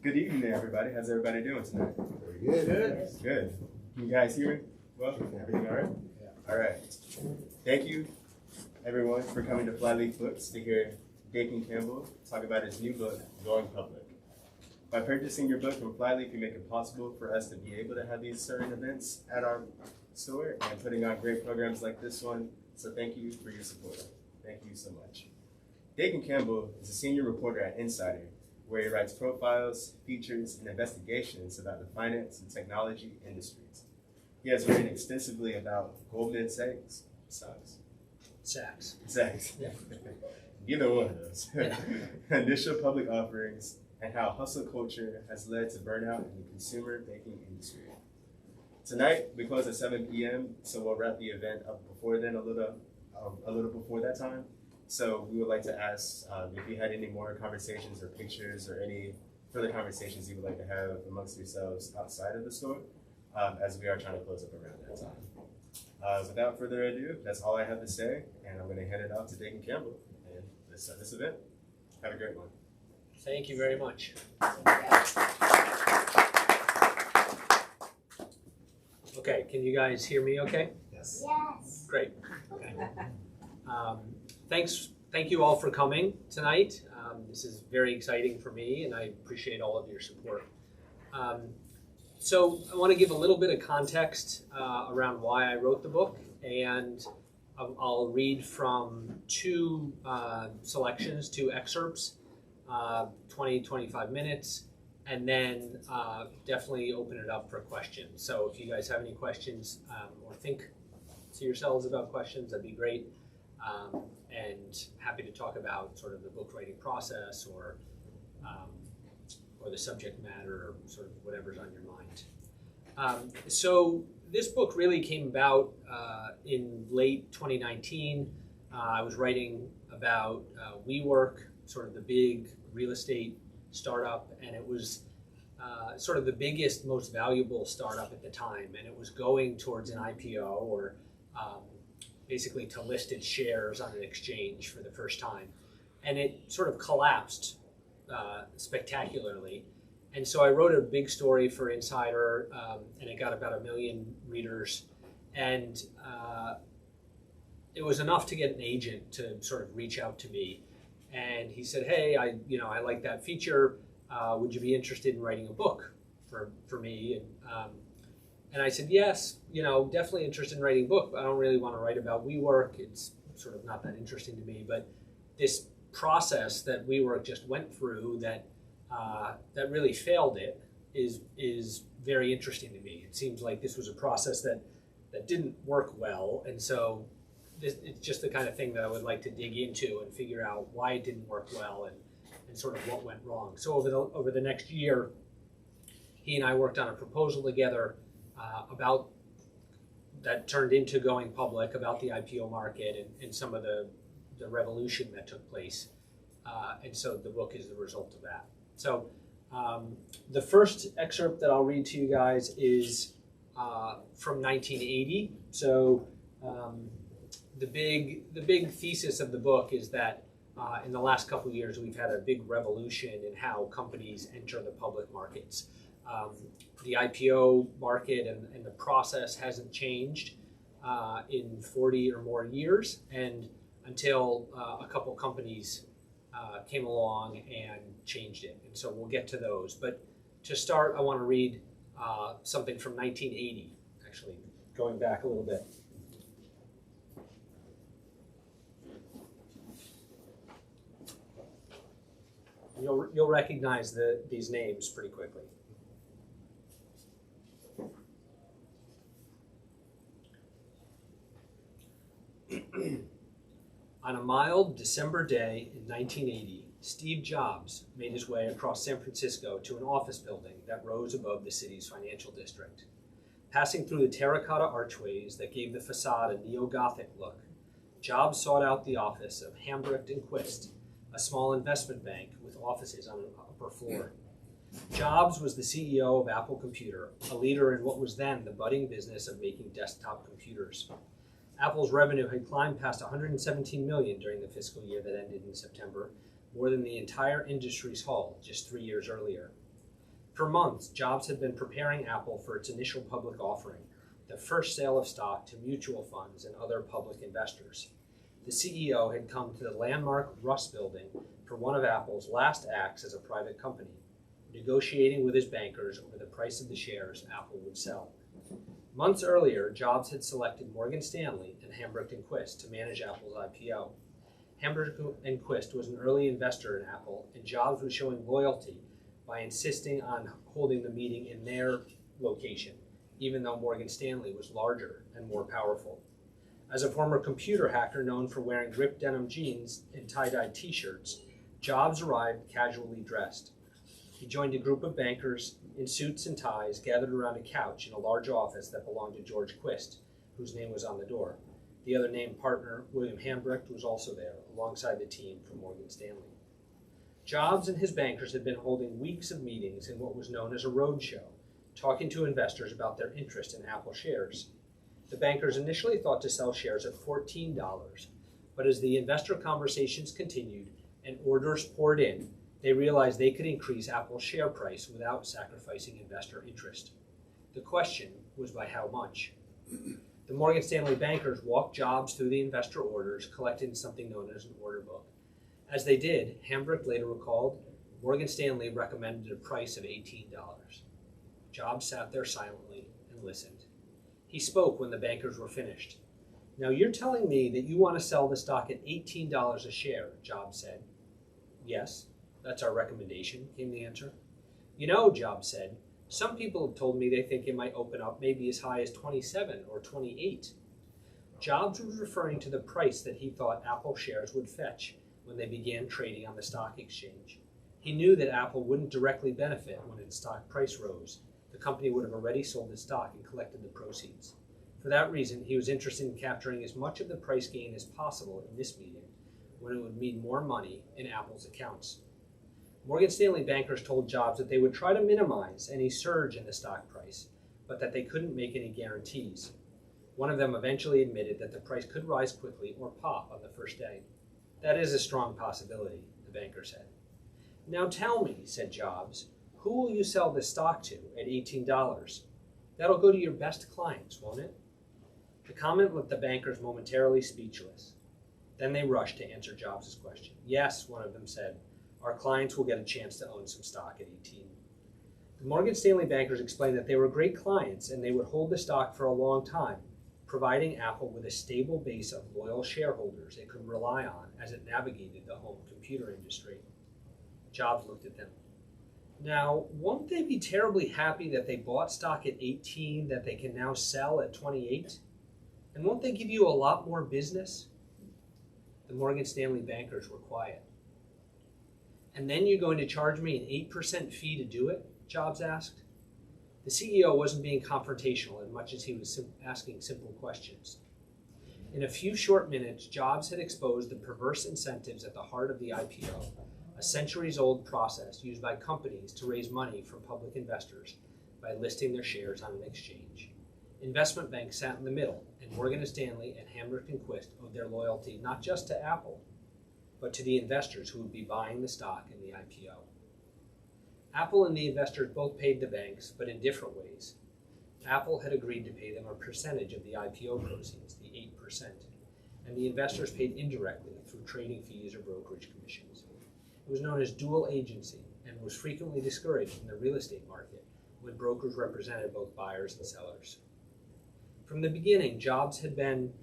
Good evening, everybody. How's everybody doing tonight? Very good. Good. Good. Can you guys hear me? Well, everything all right? Yeah. All right. Thank you, everyone, for coming to Flyleaf Books to hear Dakin Campbell talk about his new book, Going Public. By purchasing your book from Flyleaf, you make it possible for us to be able to have these certain events at our store and putting on great programs like this one. So thank you for your support. Thank you so much. Dakin Campbell is a senior reporter at Insider, where he writes profiles, features, and investigations about the finance and technology industries. He has written extensively about Goldman Sachs. Yeah. Either one of those. Initial public offerings, and how hustle culture has led to burnout in the consumer banking industry. Tonight, we close at 7 p.m., so we'll wrap the event up before then, a little before that time. So we would like to ask if you had any more conversations or pictures or any further conversations you would like to have amongst yourselves outside of the store, as we are trying to close up around that time. Without further ado, that's all I have to say, and I'm going to hand it off to Dakin Campbell, and let's start this event. Have a great one. Thank you very much. Okay, can you guys hear me okay? Yes. Yes. Great. Okay. Thank you all for coming tonight. This is very exciting for me, and I appreciate all of your support. So I want to give a little bit of context around why I wrote the book, and I'll read from two selections, two excerpts, 20-25 minutes, and then definitely open it up for questions. So if you guys have any questions or think to yourselves about questions, that'd be great. And happy to talk about sort of the book writing process or the subject matter or sort of whatever's on your mind. So this book really came about in late 2019. I was writing about WeWork, sort of the big real estate startup, and it was sort of the biggest, most valuable startup at the time, and it was going towards an IPO or basically to listed shares on an exchange for the first time. And it sort of collapsed spectacularly. And so I wrote a big story for Insider, and it got about 1 million readers. And it was enough to get an agent to sort of reach out to me. And he said, hey, I like that feature. Would you be interested in writing a book for me? And I said, yes, definitely interested in writing a book, but I don't really want to write about WeWork. It's sort of not that interesting to me. But this process that WeWork just went through that really failed it is very interesting to me. It seems like this was a process that didn't work well. And so it's just the kind of thing that I would like to dig into and figure out why it didn't work well and sort of what went wrong. So over the next year, he and I worked on a proposal together about that turned into going public, about the IPO market and some of the revolution that took place. And so the book is the result of that. So the first excerpt that I'll read to you guys is from 1980. So the big thesis of the book is that in the last couple of years, we've had a big revolution in how companies enter the public markets. The IPO market and the process hasn't changed in 40 or more years, and until a couple companies came along and changed it. And so we'll get to those. But to start, I want to read something from 1980, actually, going back a little bit. You'll recognize these names pretty quickly. On a mild December day in 1980, Steve Jobs made his way across San Francisco to an office building that rose above the city's financial district. Passing through the terracotta archways that gave the facade a neo-Gothic look, Jobs sought out the office of Hambrecht & Quist, a small investment bank with offices on an upper floor. Jobs was the CEO of Apple Computer, a leader in what was then the budding business of making desktop computers. Apple's revenue had climbed past $117 million during the fiscal year that ended in September, more than the entire industry's haul just 3 years earlier. For months, Jobs had been preparing Apple for its initial public offering, the first sale of stock to mutual funds and other public investors. The CEO had come to the landmark Russ Building for one of Apple's last acts as a private company, negotiating with his bankers over the price of the shares Apple would sell. Months earlier, Jobs had selected Morgan Stanley and Hambrecht & Quist to manage Apple's IPO. Hambrecht & Quist was an early investor in Apple, and Jobs was showing loyalty by insisting on holding the meeting in their location, even though Morgan Stanley was larger and more powerful. As a former computer hacker known for wearing ripped denim jeans and tie-dye t-shirts, Jobs arrived casually dressed. He joined a group of bankers in suits and ties gathered around a couch in a large office that belonged to George Quist, whose name was on the door. The other named partner, William Hambrecht, was also there, alongside the team from Morgan Stanley. Jobs and his bankers had been holding weeks of meetings in what was known as a roadshow, talking to investors about their interest in Apple shares. The bankers initially thought to sell shares at $14, but as the investor conversations continued and orders poured in, they realized they could increase Apple's share price without sacrificing investor interest. The question was by how much? The Morgan Stanley bankers walked Jobs through the investor orders, collecting something known as an order book. As they did, Hambrecht later recalled, Morgan Stanley recommended a price of $18. Jobs sat there silently and listened. He spoke when the bankers were finished. "Now you're telling me that you want to sell the stock at $18 a share," Jobs said. "Yes, that's our recommendation," came the answer. "You know," Jobs said, "some people have told me they think it might open up maybe as high as 27 or 28. Jobs was referring to the price that he thought Apple shares would fetch when they began trading on the stock exchange. He knew that Apple wouldn't directly benefit when its stock price rose. The company would have already sold its stock and collected the proceeds. For that reason, he was interested in capturing as much of the price gain as possible in this meeting, when it would mean more money in Apple's accounts. Morgan Stanley bankers told Jobs that they would try to minimize any surge in the stock price, but that they couldn't make any guarantees. One of them eventually admitted that the price could rise quickly or pop on the first day. "That is a strong possibility," the banker said. "Now tell me," said Jobs, "who will you sell this stock to at $18? That'll go to your best clients, won't it?" The comment left the bankers momentarily speechless. Then they rushed to answer Jobs' question. "Yes," one of them said, "our clients will get a chance to own some stock at 18. The Morgan Stanley bankers explained that they were great clients and they would hold the stock for a long time, providing Apple with a stable base of loyal shareholders it could rely on as it navigated the home computer industry. Jobs looked at them. "Now, won't they be terribly happy that they bought stock at 18 that they can now sell at 28? And won't they give you a lot more business?" The Morgan Stanley bankers were quiet. "And then you're going to charge me an 8% fee to do it?" Jobs asked. The CEO wasn't being confrontational as much as he was asking simple questions. In a few short minutes, Jobs had exposed the perverse incentives at the heart of the IPO, a centuries-old process used by companies to raise money from public investors by listing their shares on an exchange. Investment banks sat in the middle, and Morgan Stanley and Hambrecht & Quist owed their loyalty not just to Apple, but to the investors who would be buying the stock in the IPO. Apple and the investors both paid the banks, but in different ways. Apple had agreed to pay them a percentage of the IPO proceeds, the 8%, and the investors paid indirectly through trading fees or brokerage commissions. It was known as dual agency and was frequently discouraged in the real estate market when brokers represented both buyers and sellers. From the beginning, Jobs had been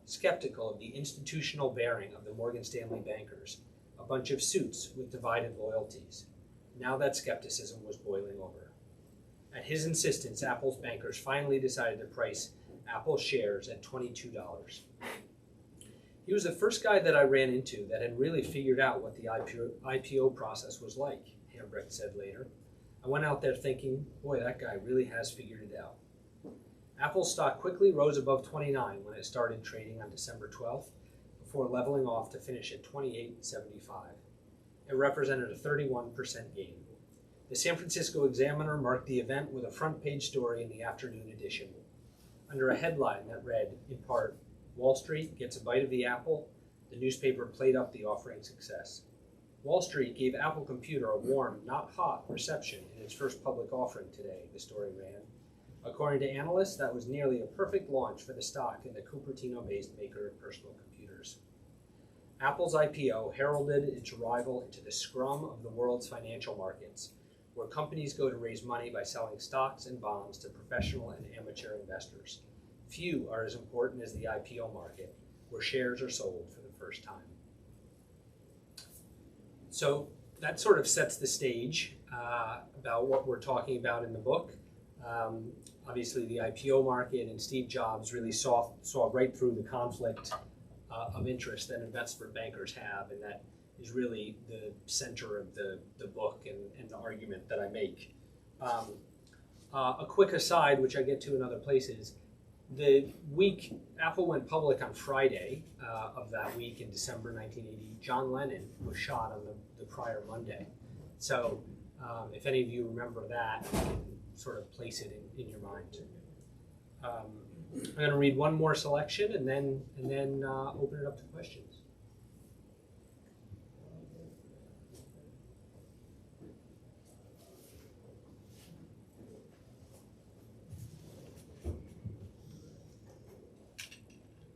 skeptical of the institutional bearing of the Morgan Stanley bankers, a bunch of suits with divided loyalties. Now that skepticism was boiling over. At his insistence, Apple's bankers finally decided to price Apple shares at $22. He was the first guy that I ran into that had really figured out what the IPO process was like, Hambrecht said later. "I went out there thinking, boy, that guy really has figured it out." Apple's stock quickly rose above 29 when it started trading on December 12th, before leveling off to finish at 28.75. It represented a 31% gain. The San Francisco Examiner marked the event with a front-page story in the afternoon edition. Under a headline that read, in part, "Wall Street gets a bite of the apple," the newspaper played up the offering's success. Wall Street gave Apple Computer a warm, not hot reception in its first public offering today, the story ran. According to analysts, that was nearly a perfect launch for the stock in the Cupertino-based maker of personal computers. Apple's IPO heralded its arrival into the scrum of the world's financial markets, where companies go to raise money by selling stocks and bonds to professional and amateur investors. Few are as important as the IPO market, where shares are sold for the first time. So that sort of sets the stage about what we're talking about in the book. Obviously, the IPO market and Steve Jobs really saw right through the conflict of interest that investment bankers have, and that is really the center of the book and the argument that I make. A quick aside, which I get to in other places, the week Apple went public on Friday of that week in December 1980, John Lennon was shot on the prior Monday. So if any of you remember that, you can sort of place it in your mind. I'm going to read one more selection and then open it up to questions.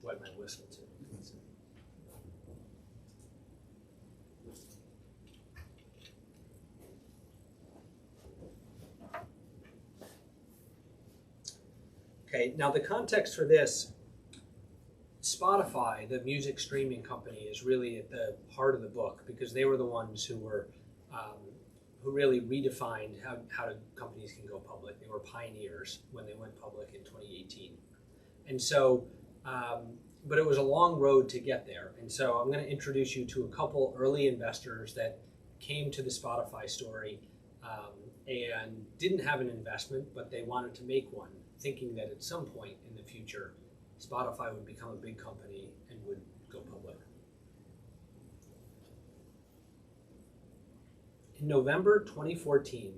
Wet my whistle too. Okay, now the context for this, Spotify, the music streaming company, is really at the heart of the book because they were the ones who really redefined how companies can go public. They were pioneers when they went public in 2018. And so, but it was a long road to get there. And so I'm going to introduce you to a couple early investors that came to the Spotify story and didn't have an investment, but they wanted to make one, thinking that at some point in the future, Spotify would become a big company and would go public. In November 2014,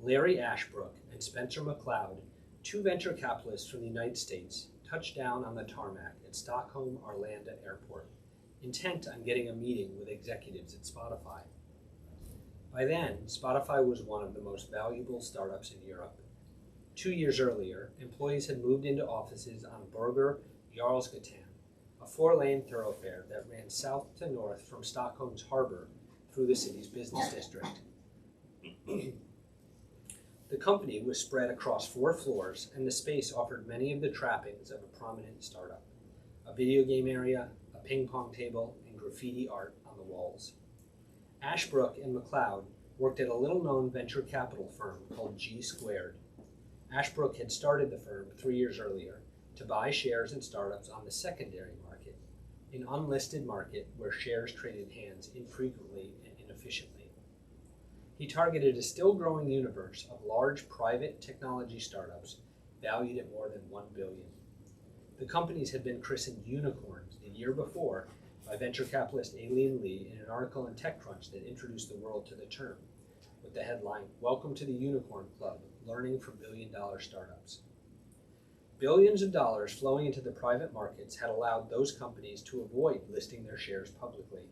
Larry Ashbrook and Spencer McLeod, two venture capitalists from the United States, touched down on the tarmac at Stockholm Arlanda Airport, intent on getting a meeting with executives at Spotify. By then, Spotify was one of the most valuable startups in Europe. 2 years earlier, employees had moved into offices on Burger Jarlsgatan, a 4-lane thoroughfare that ran south to north from Stockholm's harbor through the city's business district. The company was spread across 4 floors, and the space offered many of the trappings of a prominent startup: a video game area, a ping pong table, and graffiti art on the walls. Ashbrook and McLeod worked at a little-known venture capital firm called G Squared. Ashbrook had started the firm 3 years earlier to buy shares in startups on the secondary market, an unlisted market where shares traded hands infrequently and inefficiently. He targeted a still-growing universe of large private technology startups valued at more than $1 billion. The companies had been christened unicorns the year before by venture capitalist Aileen Lee in an article in TechCrunch that introduced the world to the term, with the headline, "Welcome to the Unicorn Club, Learning from Billion-Dollar Startups." Billions of dollars flowing into the private markets had allowed those companies to avoid listing their shares publicly,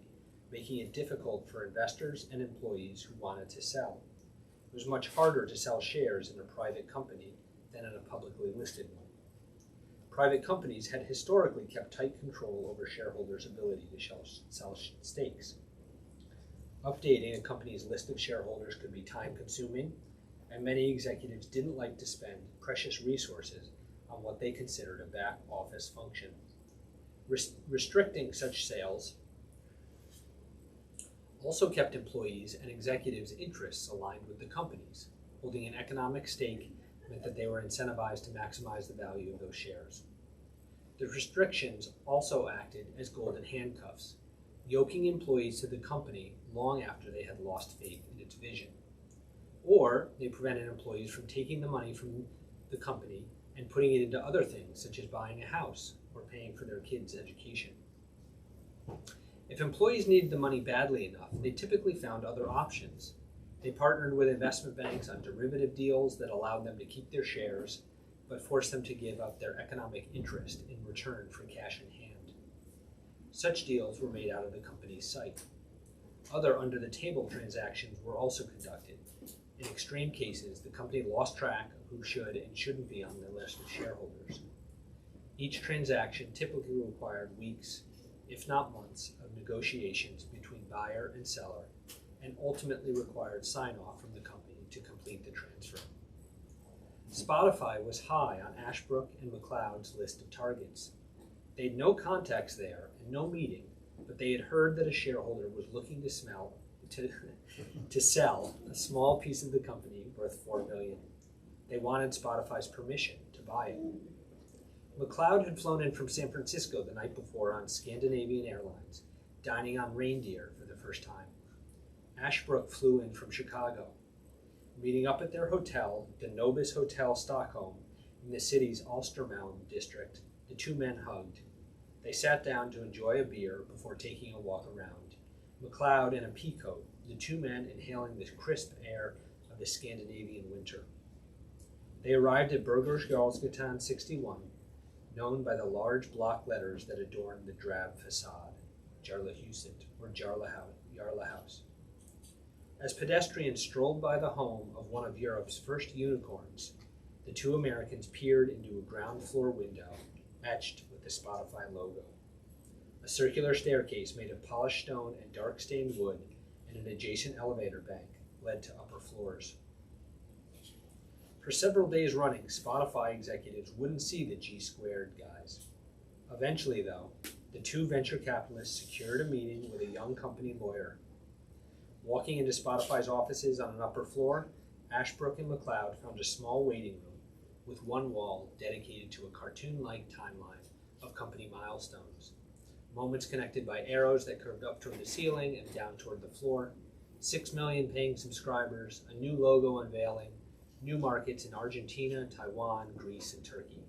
making it difficult for investors and employees who wanted to sell. It was much harder to sell shares in a private company than in a publicly listed one. Private companies had historically kept tight control over shareholders' ability to sell stakes. Updating a company's list of shareholders could be time-consuming, and many executives didn't like to spend precious resources on what they considered a back-office function. Restricting such sales also kept employees and executives' interests aligned with the companies. Holding an economic stake meant that they were incentivized to maximize the value of those shares. The restrictions also acted as golden handcuffs, yoking employees to the company long after they had lost faith in its vision. Or they prevented employees from taking the money from the company and putting it into other things, such as buying a house or paying for their kids' education. If employees needed the money badly enough, they typically found other options. They partnered with investment banks on derivative deals that allowed them to keep their shares, but forced them to give up their economic interest in return for cash in hand. Such deals were made out of the company's sight. Other under-the-table transactions were also conducted. In extreme cases, the company lost track of who should and shouldn't be on the list of shareholders. Each transaction typically required weeks, if not months, of negotiations between buyer and seller, and ultimately required sign-off from the company to complete the transfer. Spotify was high on Ashbrook and McLeod's list of targets. They had no contacts there and no meeting, but they had heard that a shareholder was looking to sell a small piece of the company worth $4 billion. They wanted Spotify's permission to buy it. McLeod had flown in from San Francisco the night before on Scandinavian Airlines, dining on reindeer for the first time. Ashbrook flew in from Chicago. Meeting up at their hotel, the Nobis Hotel Stockholm, in the city's Alstermalm district, the two men hugged. They sat down to enjoy a beer before taking a walk around. McLeod in a pea coat, the two men inhaling the crisp air of the Scandinavian winter. They arrived at Bergersgatan 61, known by the large block letters that adorn the drab facade, Jarlahuset, or Jarla House. As pedestrians strolled by the home of one of Europe's first unicorns, the two Americans peered into a ground floor window etched with the Spotify logo. A circular staircase made of polished stone and dark stained wood and an adjacent elevator bank led to upper floors. For several days running, Spotify executives wouldn't see the G Squared guys. Eventually, though, the two venture capitalists secured a meeting with a young company lawyer. Walking into Spotify's offices on an upper floor, Ashbrook and McLeod found a small waiting room with one wall dedicated to a cartoon-like timeline of company milestones. Moments connected by arrows that curved up toward the ceiling and down toward the floor, 6 million paying subscribers, a new logo unveiling, new markets in Argentina, Taiwan, Greece, and Turkey.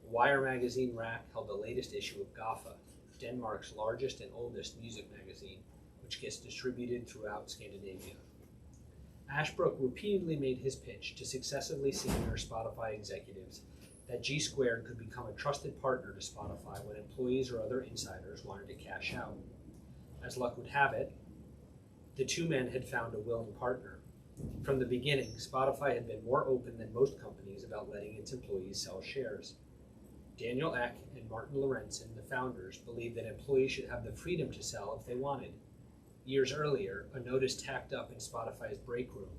A Wire magazine rack held the latest issue of GAFFA, Denmark's largest and oldest music magazine, which gets distributed throughout Scandinavia. Ashbrook repeatedly made his pitch to successively senior Spotify executives that G Squared could become a trusted partner to Spotify when employees or other insiders wanted to cash out. As luck would have it, the two men had found a willing partner. From the beginning, Spotify had been more open than most companies about letting its employees sell shares. Daniel Ek and Martin Lorentzen, the founders, believed that employees should have the freedom to sell if they wanted. Years earlier, a notice tacked up in Spotify's break room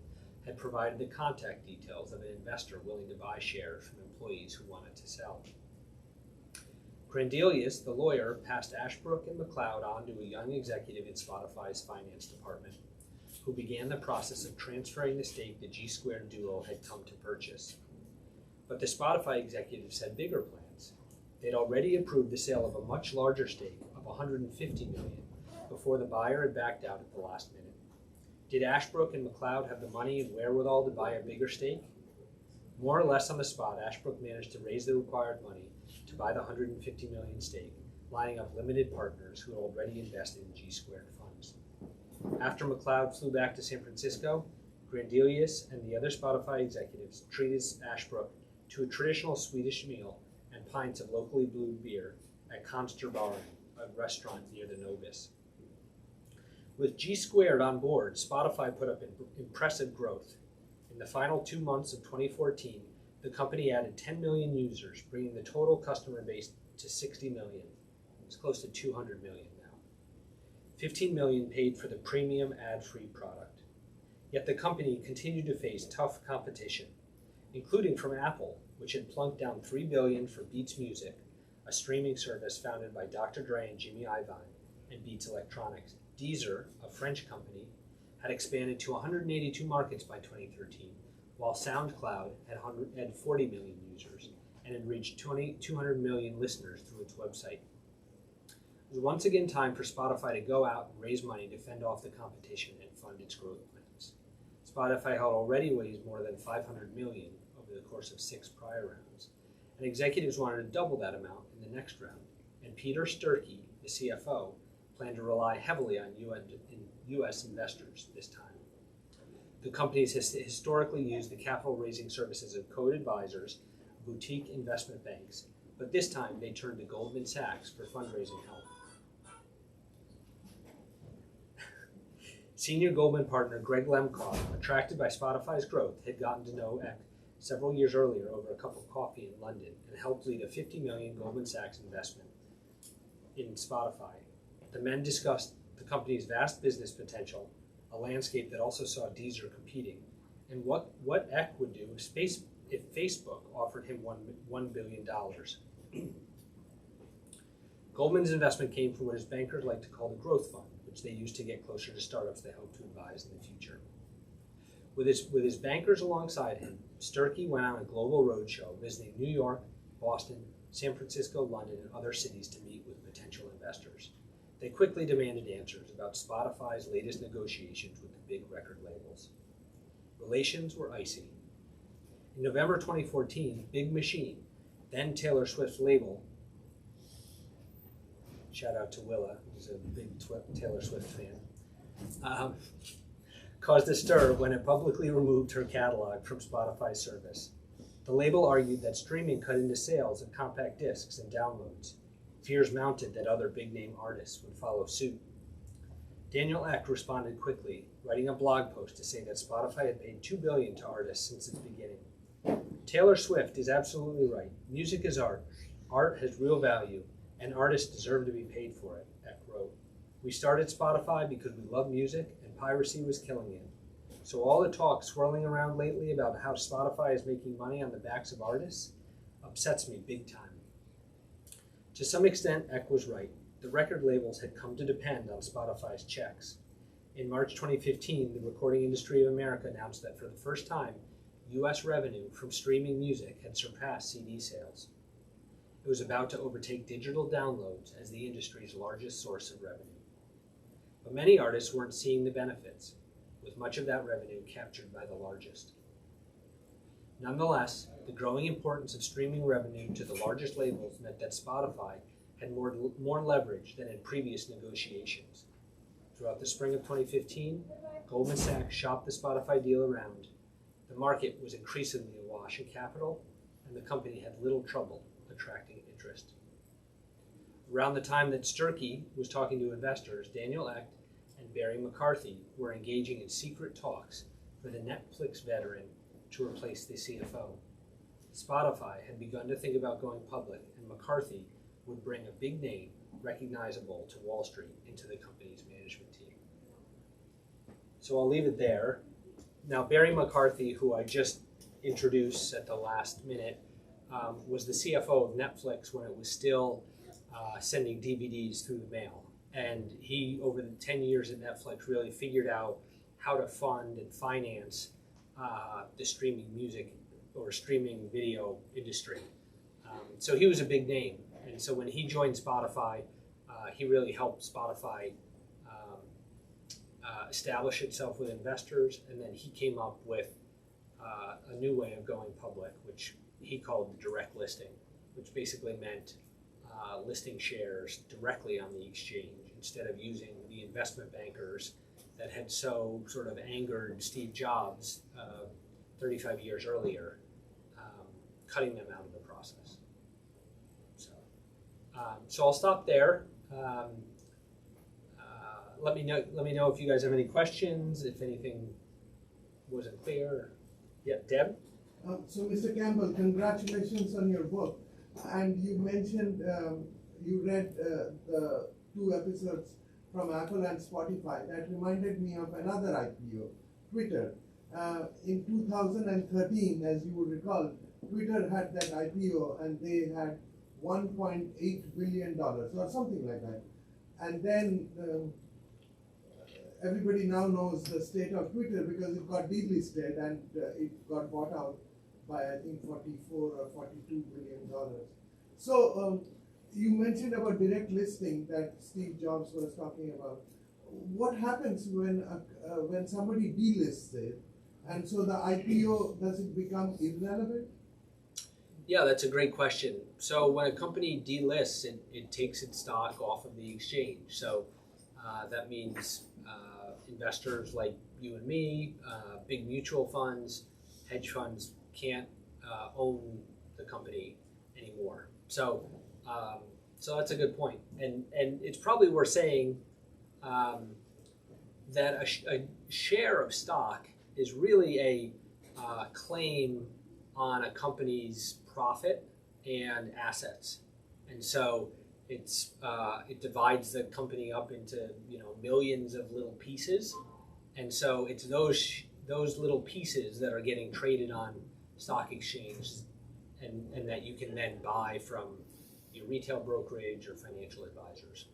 had provided the contact details of an investor willing to buy shares from employees who wanted to sell. Grandelius, the lawyer, passed Ashbrook and McLeod on to a young executive in Spotify's finance department, who began the process of transferring the stake the G Squared duo had come to purchase. But the Spotify executives had bigger plans. They'd already approved the sale of a much larger stake of $150 million before the buyer had backed out at the last minute. Did Ashbrook and McLeod have the money and wherewithal to buy a bigger stake? More or less on the spot, Ashbrook managed to raise the required money to buy the $150 million stake, lining up limited partners who had already invested in G Squared funds. After McLeod flew back to San Francisco, Grandelius and the other Spotify executives treated Ashbrook to a traditional Swedish meal and pints of locally brewed beer at Konstarbaren, a restaurant near the Nobis. With G Squared on board, Spotify put up impressive growth. In the final 2 months of 2014, the company added 10 million users, bringing the total customer base to 60 million. It's close to 200 million now. 15 million paid for the premium ad-free product. Yet the company continued to face tough competition, including from Apple, which had plunked down $3 billion for Beats Music, a streaming service founded by Dr. Dre and Jimmy Iovine, and Beats Electronics. Deezer, a French company, had expanded to 182 markets by 2013, while SoundCloud had 40 million users and had reached 200 million listeners through its website. It was once again time for Spotify to go out and raise money to fend off the competition and fund its growth plans. Spotify had already raised more than $500 million over the course of 6 prior rounds, and executives wanted to double that amount in the next round, and Peter Sturkey, the CFO, planned to rely heavily on U.S. investors this time. The companies has historically used the capital raising services of Code Advisors, boutique investment banks, but this time they turned to Goldman Sachs for fundraising help. Senior Goldman partner Greg Lemkoff, attracted by Spotify's growth, had gotten to know Eck several years earlier over a cup of coffee in London and helped lead a $50 million Goldman Sachs investment in Spotify. The men discussed the company's vast business potential, a landscape that also saw Deezer competing, and what Eck would do if Facebook offered him $1 billion. Goldman's investment came from what his bankers like to call the growth fund, which they use to get closer to startups they hope to advise in the future. With his bankers alongside him, Sturkey went on a global roadshow, visiting New York, Boston, San Francisco, London, and other cities to meet with potential investors. They quickly demanded answers about Spotify's latest negotiations with the big record labels. Relations were icy. In November 2014, Big Machine, then Taylor Swift's label, shout out to Willa, who's a big Taylor Swift fan, caused a stir when it publicly removed her catalog from Spotify's service. The label argued that streaming cut into sales of compact discs and downloads. Fears mounted that other big-name artists would follow suit. Daniel Ek responded quickly, writing a blog post to say that Spotify had paid $2 billion to artists since its beginning. Taylor Swift is absolutely right. Music is art. Art has real value, and artists deserve to be paid for it, Ek wrote. We started Spotify because we love music, and piracy was killing it. So all the talk swirling around lately about how Spotify is making money on the backs of artists upsets me big time. To some extent, Ek was right. The record labels had come to depend on Spotify's checks. In March 2015, the Recording Industry of America announced that for the first time, U.S. revenue from streaming music had surpassed CD sales. It was about to overtake digital downloads as the industry's largest source of revenue. But many artists weren't seeing the benefits, with much of that revenue captured by the largest. Nonetheless, the growing importance of streaming revenue to the largest labels meant that Spotify had more leverage than in previous negotiations. Throughout the spring of 2015, Goldman Sachs shopped the Spotify deal around. The market was increasingly awash in capital, and the company had little trouble attracting interest. Around the time that Sturkey was talking to investors, Daniel Ek and Barry McCarthy were engaging in secret talks for the Netflix veteran to replace the CFO. Spotify had begun to think about going public, and McCarthy would bring a big name recognizable to Wall Street into the company's management team. So I'll leave it there. Now, Barry McCarthy, who I just introduced at the last minute, was the CFO of Netflix when it was still sending DVDs through the mail. And he, over the 10 years at Netflix, really figured out how to fund and finance the streaming music or streaming video industry. So he was a big name. And so when he joined Spotify, he really helped Spotify establish itself with investors. And then he came up with a new way of going public, which he called the direct listing, which basically meant listing shares directly on the exchange instead of using the investment bankers that had so sort of angered Steve Jobs 35 years earlier, cutting them out of the process. So I'll stop there. Let me know if you guys have any questions, if anything wasn't clear. Yeah, Deb? So Mr. Campbell, congratulations on your book. And you mentioned you read the 2 episodes from Apple and Spotify. That reminded me of another IPO, Twitter. In 2013, as you would recall, Twitter had that IPO and they had $1.8 billion or something like that. And then everybody now knows the state of Twitter because it got delisted and it got bought out by, I think, $44 or $42 billion. So you mentioned about direct listing that Steve Jobs was talking about. What happens when somebody delists it, and so the IPO, does it become irrelevant? Yeah, that's a great question. So when a company delists, it takes its stock off of the exchange. So that means investors like you and me, big mutual funds, hedge funds can't own the company anymore. So that's a good point. And it's probably worth saying that a share of stock is really a claim on a company's profit and assets, and so it divides the company up into millions of little pieces, and so it's those little pieces that are getting traded on stock exchange, and that you can then buy from your retail brokerage or financial advisors.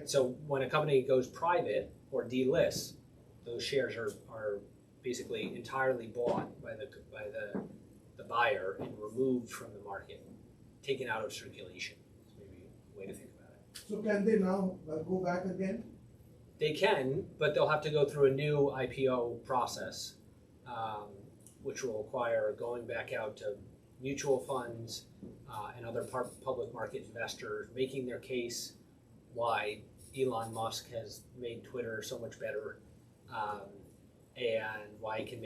So when a company goes private or delists, those shares are basically entirely bought by the buyer and removed from the market, taken out of circulation. That's maybe a way to think about it. So can they now go back again? They can, but they'll have to go through a new IPO process, which will require going back out to mutual funds and other public market investors, making their case why Elon Musk has made Twitter so much better, and why it can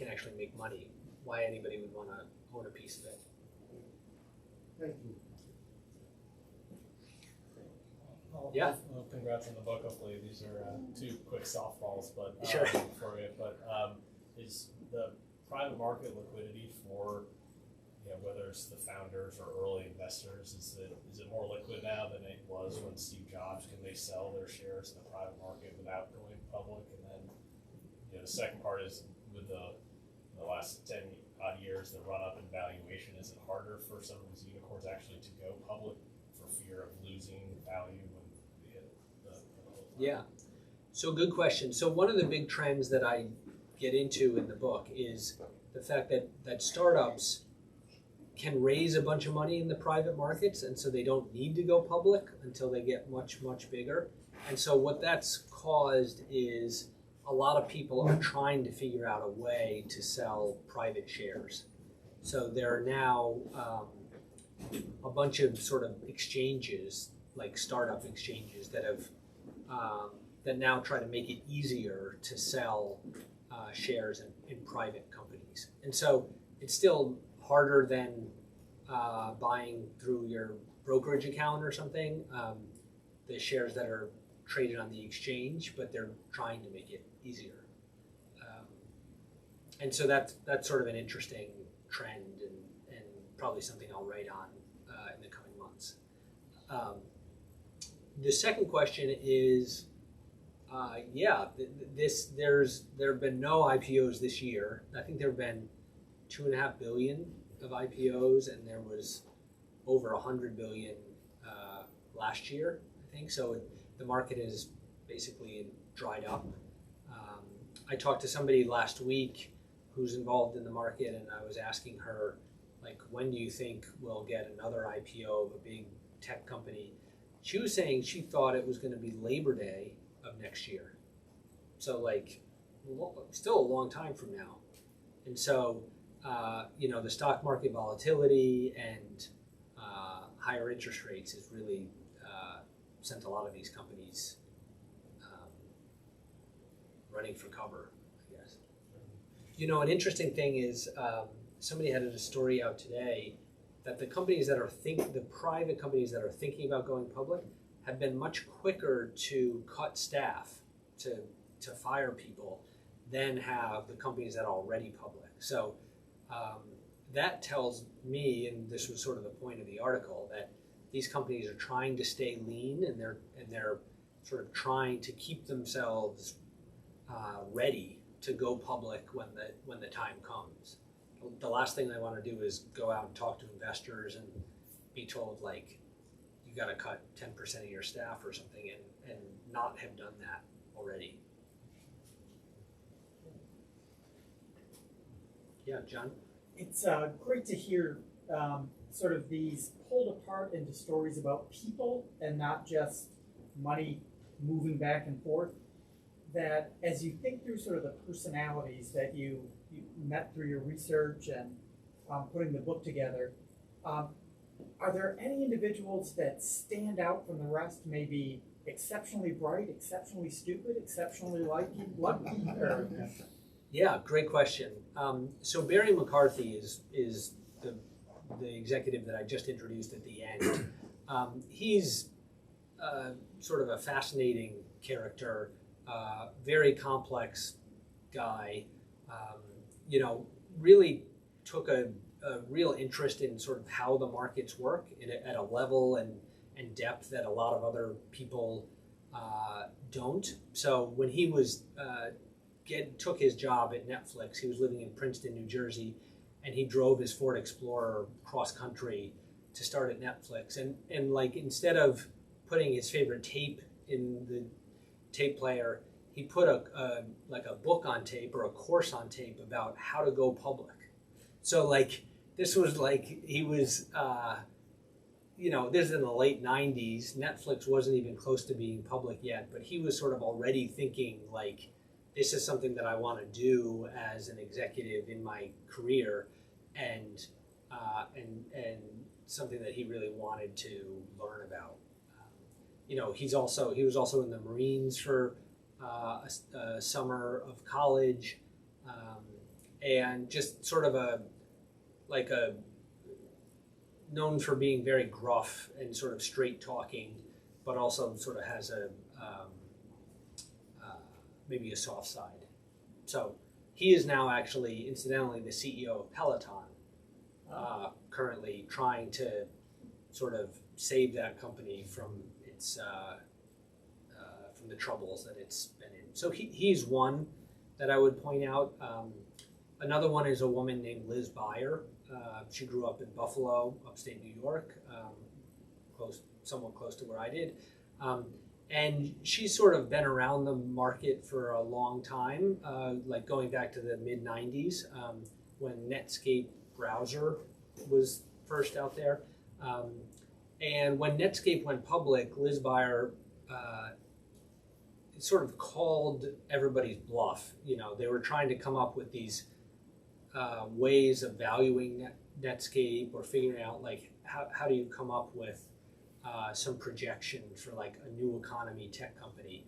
actually make money, why anybody would want to own a piece of it. Thank you. Yeah. Well, congrats on the book. Hopefully these are two quick softballs, but Sure. for you. But is the private market liquidity for whether it's the founders or early investors, is it more liquid now than it was when Steve Jobs? Can they sell their shares in the private market without going public? And then the second part is with the last 10 odd years, the run up in valuation, is it harder for some of these unicorns actually to go public for fear of losing value when they hit the Yeah. So good question. So one of the big trends that I get into in the book is the fact that startups can raise a bunch of money in the private markets, and so they don't need to go public until they get much, much bigger. And so what that's caused is a lot of people are trying to figure out a way to sell private shares. So there are now a bunch of sort of exchanges, like startup exchanges, that have that now try to make it easier to sell shares in private companies. And so it's still harder than buying through your brokerage account or something, the shares that are traded on the exchange, but they're trying to make it easier. And so that's sort of an interesting trend, and probably something I'll write on in the coming months. The second question is, there have been no IPOs this year. I think there have been 2.5 billion of IPOs, and there was over 100 billion last year, I think. So the market is basically dried up. I talked to somebody last week who's involved in the market, and I was asking her, like, when do you think we'll get another IPO of a big tech company? She was saying she thought it was going to be Labor Day of next year. So, like, still a long time from now. And so, the stock market volatility and higher interest rates has really sent a lot of these companies running for cover, I guess. An interesting thing is somebody had a story out today that the private companies that are thinking about going public have been much quicker to cut staff, to fire people, than have the companies that are already public. So that tells me, and this was sort of the point of the article, that these companies are trying to stay lean, and they're sort of trying to keep themselves ready to go public when the time comes. The last thing they want to do is go out and talk to investors and be told, like, you got to cut 10% of your staff or something, and not have done that already. Yeah, John? It's great to hear sort of these pulled apart into stories about people and not just money moving back and forth. That as you think through sort of the personalities that you met through your research and putting the book together, are there any individuals that stand out from the rest, maybe exceptionally bright, exceptionally stupid, exceptionally lucky? Yeah, great question. So Barry McCarthy is the executive that I just introduced at the end. He's sort of a fascinating character, very complex guy, you know, really took a real interest in sort of how the markets work at a level and depth that a lot of other people don't. So when he was took his job at Netflix, he was living in Princeton, New Jersey, and he drove his Ford Explorer cross country to start at Netflix. And like, instead of putting his favorite tape in the tape player, he put a book on tape or a course on tape about how to go public. So like, this was like, he was, you know, this is in the late 90s. Netflix wasn't even close to being public yet, but he was sort of already thinking like, this is something that I want to do as an executive in my career, and something that he really wanted to learn about. You know, he was also in the Marines for a summer of college, and just sort of known for being very gruff and sort of straight talking, but also sort of has maybe a soft side. So he is now actually, incidentally, the CEO of Peloton, currently trying to sort of save that company from its from the troubles that it's been in. So he's one that I would point out. Another one is a woman named Liz Beyer. She grew up in Buffalo, upstate New York, somewhat close to where I did. And she's sort of been around the market for a long time, like going back to the mid-90s, when Netscape browser was first out there. And when Netscape went public, Liz Beyer sort of called everybody's bluff. You know, they were trying to come up with these ways of valuing Netscape, or figuring out like how do you come up with some projection for like a new economy tech company.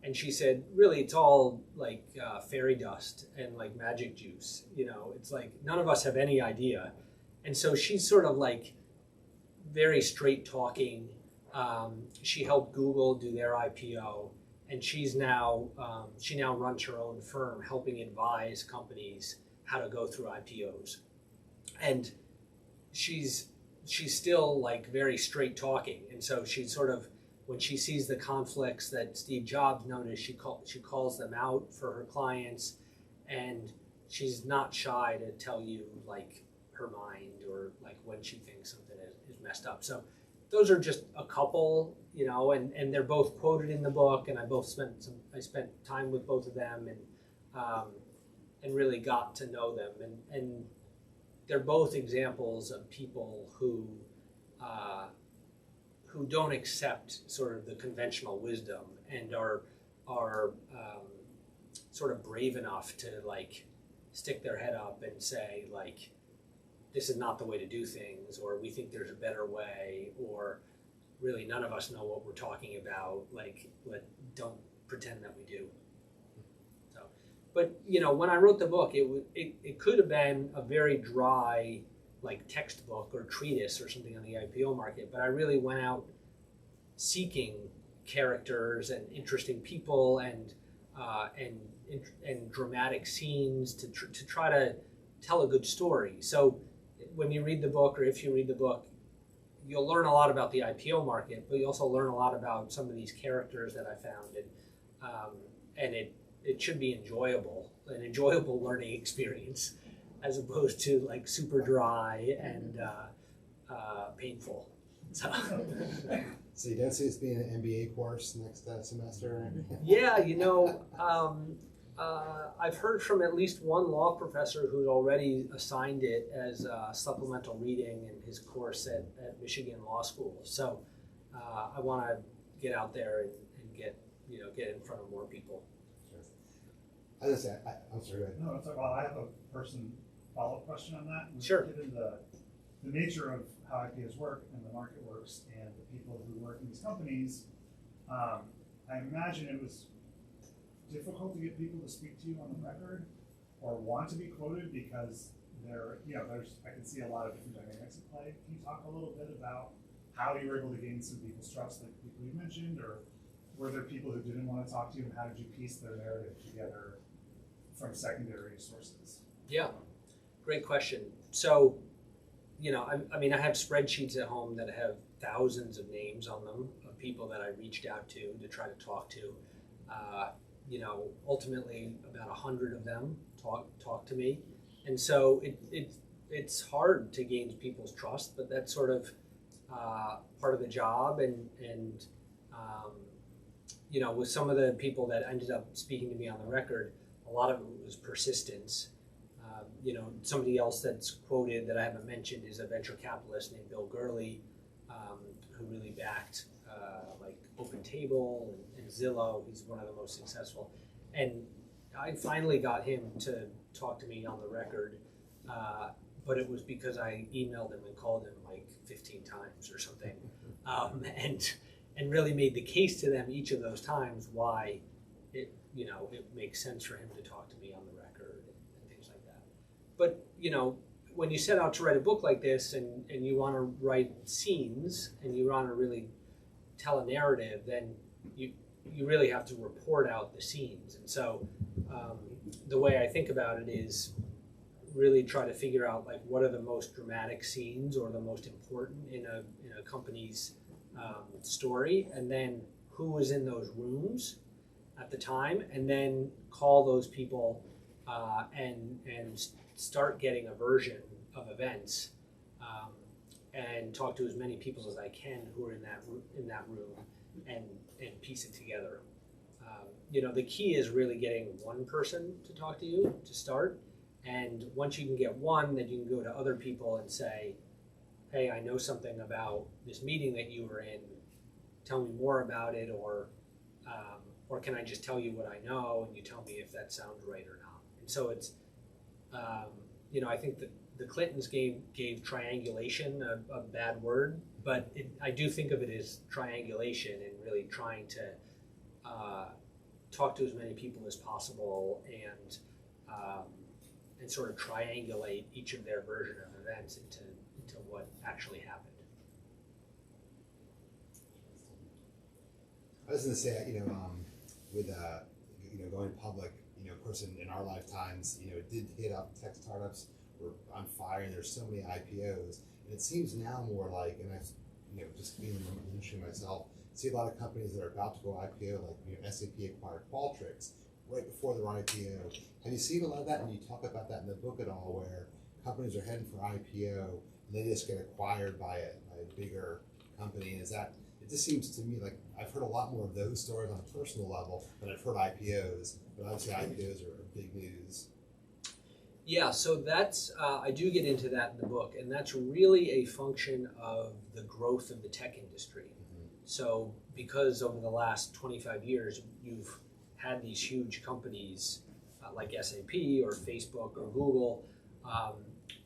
And she said, really, it's all like fairy dust and like magic juice. You know, it's like none of us have any idea. And so she's sort of like very straight talking. She helped Google do their IPO, and she now runs her own firm helping advise companies how to go through IPOs. And she's still like very straight talking. And so she sort of, when she sees the conflicts that Steve Jobs noticed, she calls them out for her clients, and she's not shy to tell you like her mind, or like when she thinks something is messed up. So those are just a couple, you know, and they're both quoted in the book, and I spent time with both of them, and really got to know them, and they're both examples of people who don't accept sort of the conventional wisdom, and are sort of brave enough to like stick their head up and say like, this is not the way to do things, or we think there's a better way, or really none of us know what we're talking about. Like, don't pretend that we do. So, but you know, when I wrote the book, it could have been a very dry like textbook or treatise or something on the IPO market, but I really went out seeking characters and interesting people and dramatic scenes to try to tell a good story. So when you read the book, or if you read the book, you'll learn a lot about the IPO market, but you also learn a lot about some of these characters that I found, and it should be an enjoyable learning experience, as opposed to like super dry and painful. So. So you don't see this being an MBA course next semester? Yeah, you know, I've heard from at least one law professor who's already assigned it as supplemental reading in his course at Michigan Law School. So I want to get out there and get in front of more people. Sure. I'm sorry, go ahead. No, it's like, well, I have a follow-up question on that. Sure. Given the nature of how IPOs work and the market works and the people who work in these companies, I imagine it was difficult to get people to speak to you on the record or want to be quoted, because I can see a lot of different dynamics at play. Can you talk a little bit about how you were able to gain some people's trust, like people you mentioned, or were there people who didn't want to talk to you, and how did you piece their narrative together from secondary sources? Yeah, great question. So, I mean, I have spreadsheets at home that have thousands of names on them of people that I reached out to try to talk to. Ultimately, about 100 of them talk to me, and so it's hard to gain people's trust, but that's sort of part of the job. And with some of the people that ended up speaking to me on the record, a lot of it was persistence. Somebody else that's quoted that I haven't mentioned is a venture capitalist named Bill Gurley, who really backed like OpenTable and Zillow. He's one of the most successful. And I finally got him to talk to me on the record, but it was because I emailed him and called him like 15 times or something, and really made the case to them each of those times why it makes sense for him to talk to me on the record and things like that. But when you set out to write a book like this and you want to write scenes and you want to really tell a narrative, then you really have to report out the scenes. And so the way I think about it is really try to figure out like what are the most dramatic scenes or the most important in a company's story, and then who was in those rooms at the time, and then call those people and start getting a version of events, and talk to as many people as I can who are in that room and piece it together. The key is really getting one person to talk to you to start, and once you can get one, then you can go to other people and say, hey, I know something about this meeting that you were in, tell me more about it, or can I just tell you what I know and you tell me if that sounds right or not. And so it's, I think that the Clintons gave triangulation a bad word, but I do think of it as triangulation and really trying to talk to as many people as possible and sort of triangulate each of their version of events into what actually happened. I was going to say, with going public, of course, in our lifetimes, it did hit up tech startups were on fire. There's so many IPOs, and it seems now more like, and I've, just being in the industry myself, see a lot of companies that are about to go IPO, like SAP acquired Qualtrics right before their IPO. Have you seen a lot of that? And you talk about that in the book at all, where companies are heading for IPO and they just get acquired by a bigger company? Is that? It just seems to me like I've heard a lot more of those stories on a personal level than I've heard IPOs. But obviously IPOs are big news. Yeah, so that's, I do get into that in the book, and that's really a function of the growth of the tech industry. Mm-hmm. So because over the last 25 years, you've had these huge companies like SAP or Facebook or Google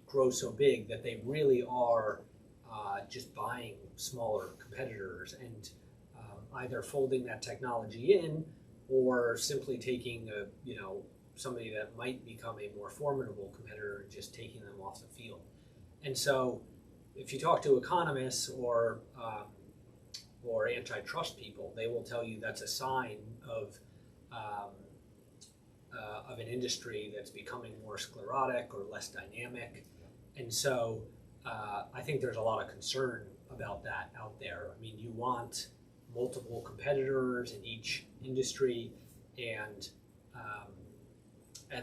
grow so big that they really are just buying smaller competitors and either folding that technology in or simply taking somebody that might become a more formidable competitor and just taking them off the field. And so if you talk to economists or antitrust people, they will tell you that's a sign of an industry that's becoming more sclerotic or less dynamic. And so I think there's a lot of concern about that out there. I mean, you want multiple competitors in each industry, and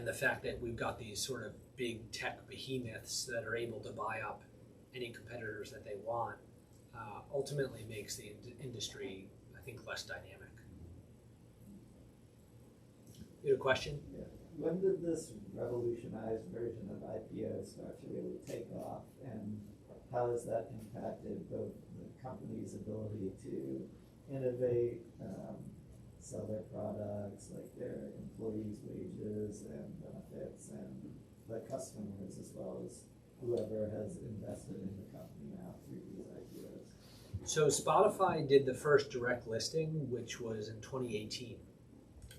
the fact that we've got these sort of big tech behemoths that are able to buy up any competitors that they want ultimately makes the industry, I think, less dynamic. You have a question? Yeah. When did this revolutionized version of IPO start to really take off, and how has that impacted the company's ability to innovate, sell their products, like their employees' wages and benefits, and the customers, as well as whoever has invested in the company now through these IPOs? So Spotify did the first direct listing, which was in 2018.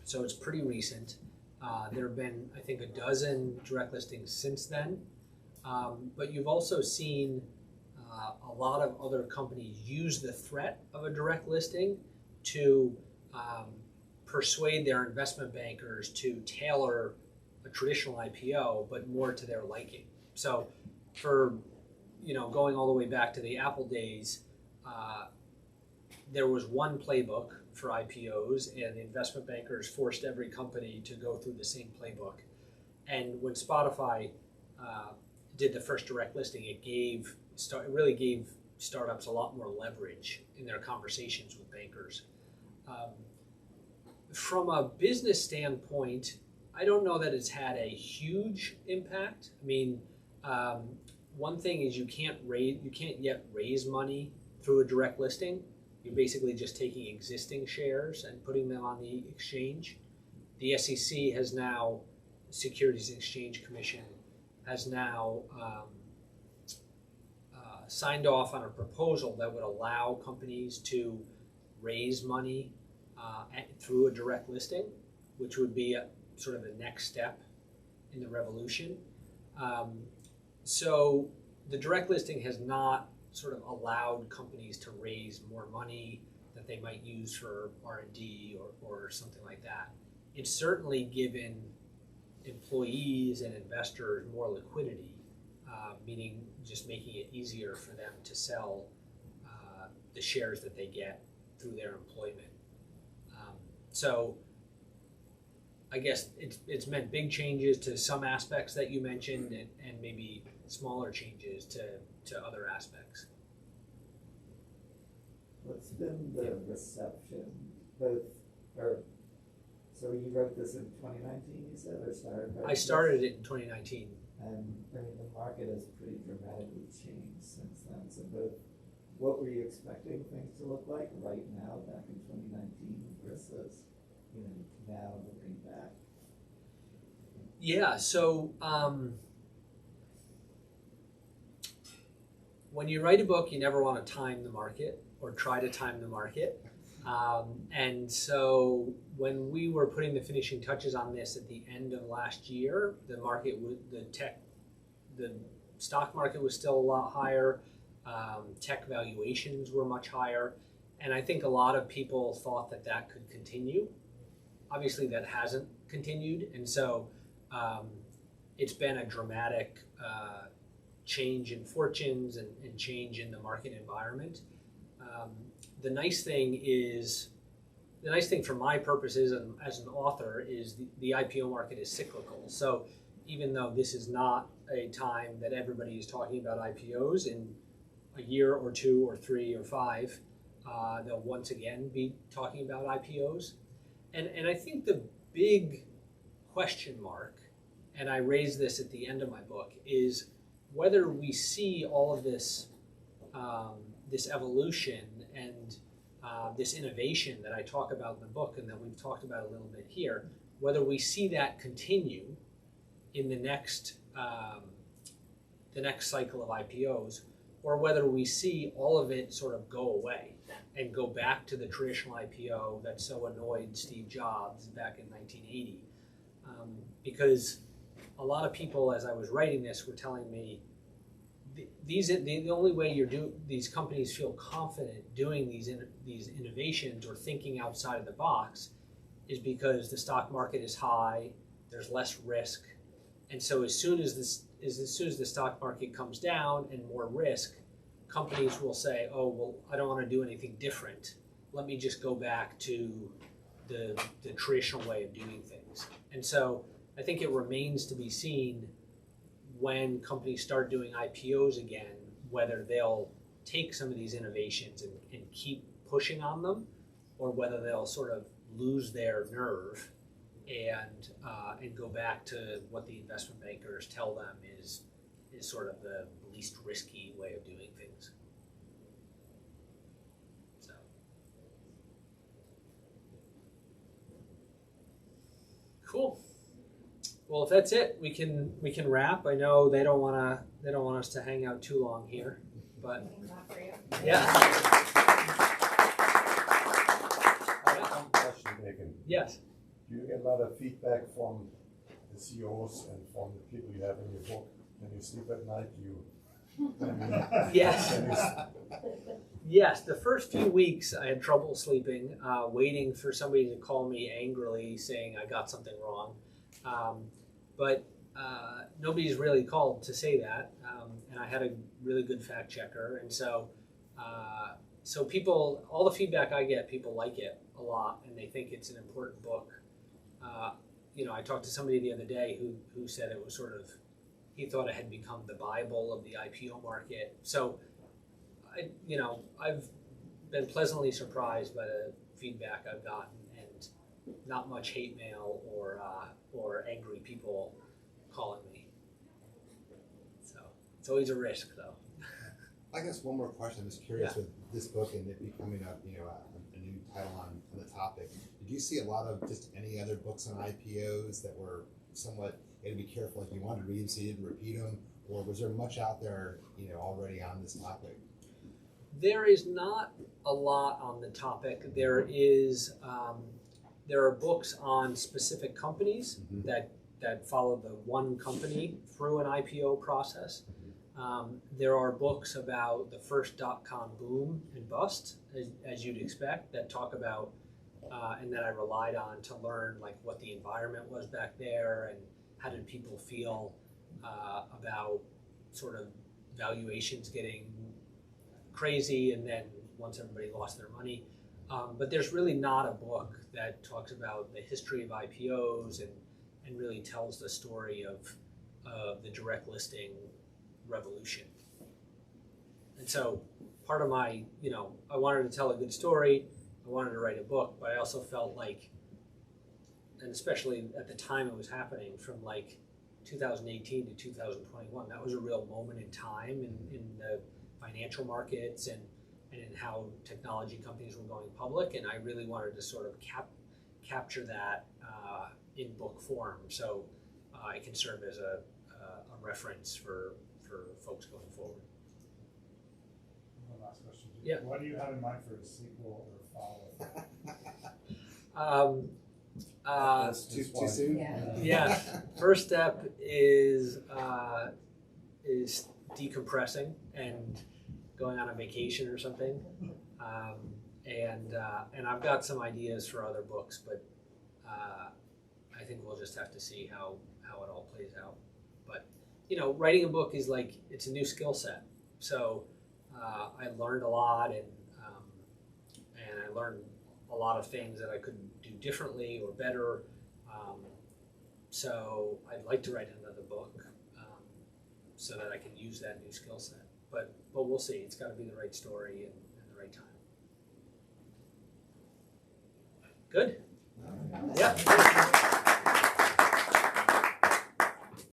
So it's pretty recent. There have been, I think, a dozen direct listings since then. But you've also seen a lot of other companies use the threat of a direct listing to persuade their investment bankers to tailor a traditional IPO, but more to their liking. So for, going all the way back to the Apple days, there was one playbook for IPOs, and the investment bankers forced every company to go through the same playbook. And when Spotify did the first direct listing, it really gave startups a lot more leverage in their conversations with bankers. From a business standpoint, I don't know that it's had a huge impact. I mean, one thing is you can't yet raise money through a direct listing. You're basically just taking existing shares and putting them on the exchange. The SEC has now, Securities and Exchange Commission, has now signed off on a proposal that would allow companies to raise money through a direct listing, which would be sort of the next step in the revolution. So the direct listing has not sort of allowed companies to raise more money that they might use for R&D or something like that. It's certainly given employees and investors more liquidity, meaning just making it easier for them to sell the shares that they get through their employment. So I guess it's meant big changes to some aspects that you mentioned, and maybe smaller changes to other aspects. What's been the reception, so you wrote this in 2019, you said, or started? I started it in 2019. And I mean, the market has pretty dramatically changed since then. So what were you expecting things to look like right now, back in 2019, versus now looking back? Yeah. So when you write a book, you never want to time the market or try to time the market. And so when we were putting the finishing touches on this at the end of last year, the stock market was still a lot higher. Tech valuations were much higher. And I think a lot of people thought that could continue. Obviously that hasn't continued. And so it's been a dramatic change in fortunes and change in the market environment. The nice thing for my purposes as an author is the IPO market is cyclical. So even though this is not a time that everybody is talking about IPOs, in a year or 2 or 3 or 5, they'll once again be talking about IPOs. And I think the big question mark, and I raise this at the end of my book, is whether we see all of this this evolution and this innovation that I talk about in the book and that we've talked about a little bit here, whether we see that continue in the next cycle of IPOs, or whether we see all of it sort of go away and go back to the traditional IPO that so annoyed Steve Jobs back in 1980. Because a lot of people, as I was writing this, were telling me the only way these companies feel confident doing these innovations or thinking outside of the box is because the stock market is high, there's less risk, and so as soon as the stock market comes down and more risk, companies will say, oh well, I don't want to do anything different. Let me just go back to the traditional way of doing things. And so I think it remains to be seen when companies start doing IPOs again, whether they'll take some of these innovations and keep pushing on them, or whether they'll sort of lose their nerve and go back to what the investment bankers tell them is sort of the least risky way of doing things. So. Cool. Well, if that's it, we can wrap. I know they don't want us to hang out too long here, but yeah. One question, Dakin. Yes. Do you get a lot of feedback from the CEOs and from the people you have in your book? When you sleep at night, you Yes. Yes, the first few weeks I had trouble sleeping, waiting for somebody to call me angrily saying I got something wrong. But nobody's really called to say that, and I had a really good fact checker, and so people, all the feedback I get, people like it a lot, and they think it's an important book. I talked to somebody the other day who said it was sort of, he thought it had become the Bible of the IPO market. So, I've been pleasantly surprised by the feedback I've gotten, and not much hate mail or angry people calling me. So it's always a risk, though. I guess one more question. I'm just curious with this book and it becoming a new title on the topic. Did you see a lot of just any other books on IPOs that were somewhat, you had to be careful if you wanted to read them so you didn't repeat them, or was there much out there already on this topic? There is not a lot on the topic. There are books on specific companies that follow the one company through an IPO process. There are books about the first .com boom and bust, as you'd expect, that talk about and that I relied on to learn like what the environment was back there and how did people feel about sort of valuations getting crazy and then once everybody lost their money. But there's really not a book that talks about the history of IPOs and really tells the story of the direct listing revolution. And so part of my, I wanted to tell a good story, I wanted to write a book, but I also felt like, and especially at the time it was happening from like 2018 to 2021, that was a real moment in time in the financial markets and in how technology companies were going public, and I really wanted to sort of capture that in book form, so it can serve as a reference for folks going forward. One last question. Yeah. What do you have in mind for a sequel or follow-up? That's too soon? Yeah. First step is decompressing and going on a vacation or something, and I've got some ideas for other books, but I think we'll just have to see how it all plays out. But writing a book is like, it's a new skill set, so I learned a lot, and I learned a lot of things that I could do differently or better. So I'd like to write another book so that I can use that new skill set. But we'll see. It's got to be the right story and the right time. Good. Yeah.